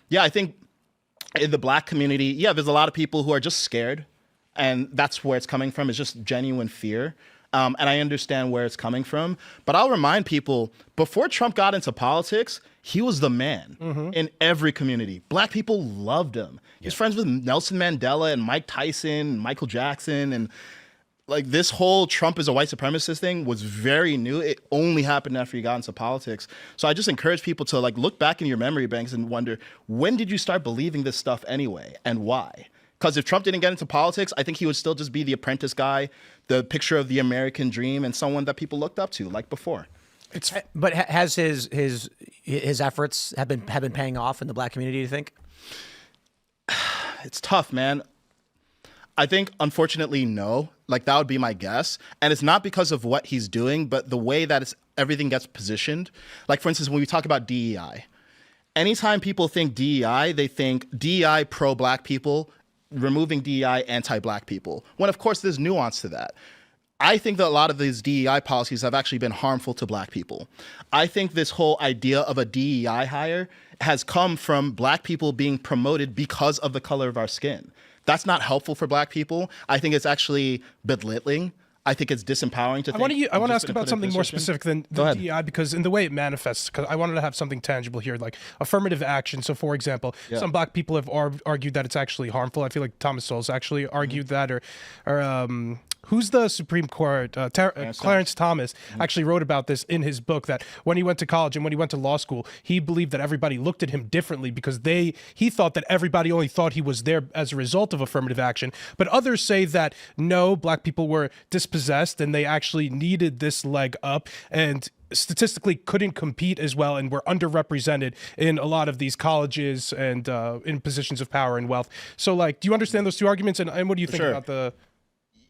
Yeah, I think in the black community, yeah, there's a lot of people who are just scared, and that's where it's coming from. It's just genuine fear. And I understand where it's coming from. But I'll remind people, before Trump got into politics, he was the man in every community. Black people loved him. He was friends with Nelson Mandela and Mike Tyson and Michael Jackson. And like this whole Trump is a white supremacist thing was very new. It only happened after he got into politics. So I just encourage people to like look back in your memory banks and wonder, when did you start believing this stuff anyway, and why? Because if Trump didn't get into politics, I think he would still just be the apprentice guy, the picture of the American dream, and someone that people looked up to like before. But has his efforts have been paying off in the black community, do you think? It's tough, man. I think, unfortunately, no. Like, that would be my guess. And it's not because of what he's doing, but the way that everything gets positioned. Like, for instance, when we talk about DEI, anytime people think DEI, they think DEI pro-black people, removing DEI anti-black people, when of course there's nuance to that. I think that a lot of these DEI policies have actually been harmful to black people. I think this whole idea of a DEI hire has come from black people being promoted because of the color of our skin. That's not helpful for black people. I think it's actually belittling. I think it's disempowering to think. I want to ask about something more specific than DEI, because in the way it manifests, because I wanted to have something tangible here, like affirmative action. So, for example, some black people have argued that it's actually harmful. I feel like Thomas Sowell's actually argued that, or who's the Supreme Court? Clarence Thomas actually wrote about this in his book, that when he went to college and when he went to law school, he believed that everybody looked at him differently because he thought that everybody only thought he was there as a result of affirmative action. But others say that no, black people were dispossessed and they actually needed this leg up and statistically couldn't compete as well and were underrepresented in a lot of these colleges and in positions of power and wealth. So, like, do you understand those two arguments? And what do you think about the...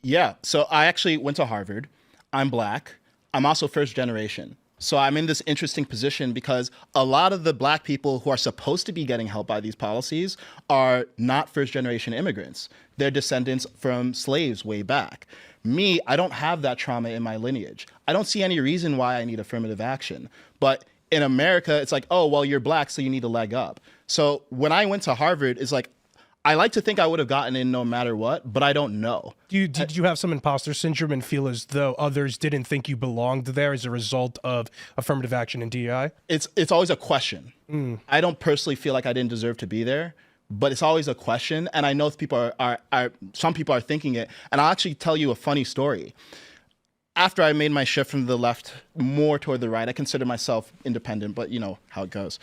Yeah, so I actually went to Harvard. I'm black. I'm also first generation. So I'm in this interesting position because a lot of the black people who are supposed to be getting help by these policies are not first generation immigrants. They're descendants from slaves way back. Me, I don't have that trauma in my lineage. I don't see any reason why I need affirmative action. But in America, it's like, oh, well, you're black, so you need a leg up. So when I went to Harvard, it's like, I like to think I would have gotten in no matter what, but I don't know. Did you have some imposter syndrome and feel as though others didn't think you belonged there as a result of affirmative action and DEI? It's always a question. I don't personally feel like I didn't deserve to be there, but it's always a question. And I know people some people are thinking it. And I'll actually tell you a funny story. After I made my shift from the left more toward the right, I consider myself independent, but you know how it goes.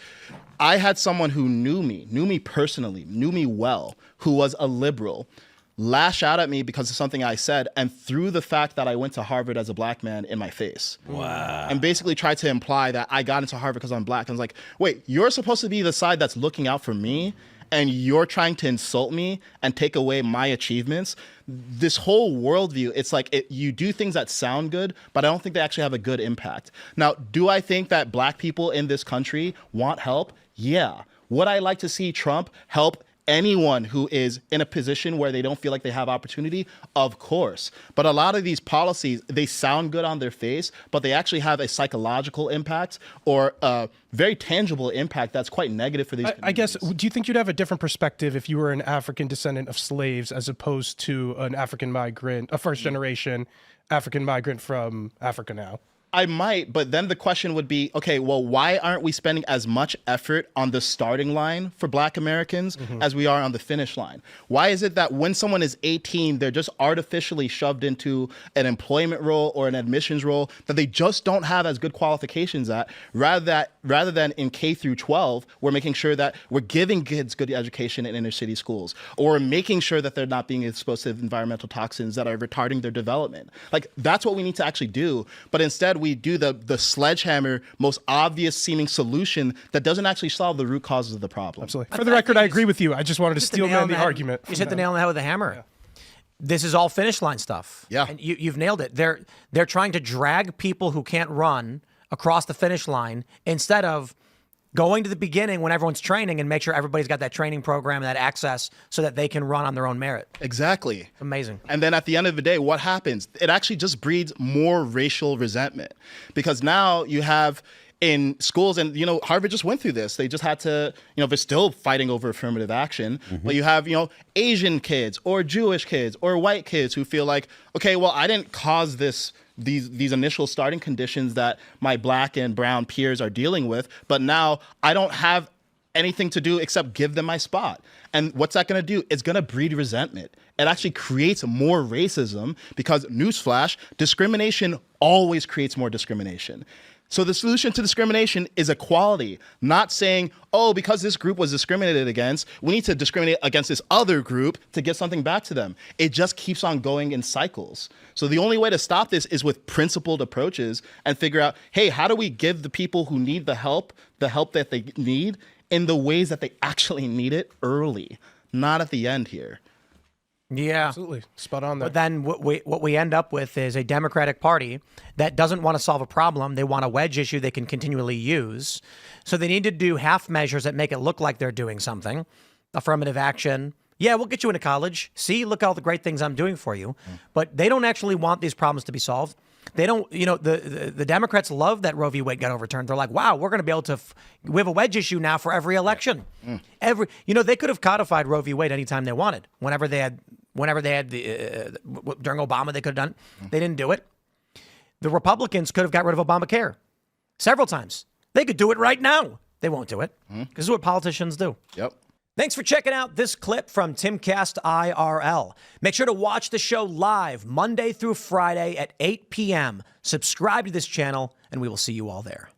I had someone who knew me personally, knew me well, who was a liberal, lash out at me because of something I said and threw the fact that I went to Harvard as a black man in my face. Wow. And basically tried to imply that I got into Harvard because I'm black. I was like, wait, you're supposed to be the side that's looking out for me, and you're trying to insult me and take away my achievements. This whole worldview, it's like you do things that sound good, but I don't think they actually have a good impact. Now, do I think that black people in this country want help? Yeah. Would I like to see Trump help anyone who is in a position where they don't feel like they have opportunity? Of course. But a lot of these policies, they sound good on their face, but they actually have a psychological impact or a very tangible impact that's quite negative for these communities. I guess, do you think you'd have a different perspective if you were an African descendant of slaves as opposed to an African migrant, a first generation African migrant from Africa now? I might, but then the question would be, okay, well, why aren't we spending as much effort on the starting line for black Americans as we are on the finish line? Why is it that when someone is 18, they're just artificially shoved into an employment role or an admissions role that they just don't have as good qualifications at, rather than in K through 12, we're making sure that we're giving kids good education in inner city schools, or we're making sure that they're not being exposed to environmental toxins that are retarding their development. Like, that's what we need to actually do. But instead, we do the sledgehammer, most obvious seeming solution that doesn't actually solve the root causes of the problem. Absolutely. For the record, I agree with you. I just wanted to steel man the argument. You hit the nail on the head with a hammer. Yeah. This is all finish line stuff. Yeah. And you've nailed it. They're trying to drag people who can't run across the finish line instead of going to the beginning when everyone's training and make sure everybody's got that training program and that access so that they can run on their own merit. Exactly. Amazing. And then at the end of the day, what happens? It actually just breeds more racial resentment, because now you have in schools, and Harvard just went through this. They just had to, they're still fighting over affirmative action. But you have, Asian kids or Jewish kids or white kids who feel like, okay, well, I didn't cause these initial starting conditions that my black and brown peers are dealing with, but now I don't have anything to do except give them my spot. And what's that going to do? It's going to breed resentment. It actually creates more racism because, newsflash, discrimination always creates more discrimination. So the solution to discrimination is equality, not saying, oh, because this group was discriminated against, we need to discriminate against this other group to get something back to them. It just keeps on going in cycles. So the only way to stop this is with principled approaches and figure out, hey, how do we give the people who need the help that they need in the ways that they actually need it early, not at the end here. Yeah, absolutely, spot on there. But then what we end up with is a Democratic Party that doesn't want to solve a problem. They want a wedge issue they can continually use. So they need to do half measures that make it look like they're doing something. Affirmative action. Yeah, we'll get you into college. See, look at all the great things I'm doing for you. But they don't actually want these problems to be solved. They don't, the Democrats love that Roe v. Wade got overturned. They're like, wow, we're going to be able to, we have a wedge issue now for every election. They could have codified Roe v. Wade anytime they wanted. Whenever they had during Obama, they could have done it. They didn't do it. The Republicans could have got rid of Obamacare several times. They could do it right now. They won't do it because this is what politicians do. Yep. Thanks for checking out this clip from Timcast IRL. Make sure to watch the show live Monday through Friday at 8 p.m. Subscribe to this channel, and we will see you all there.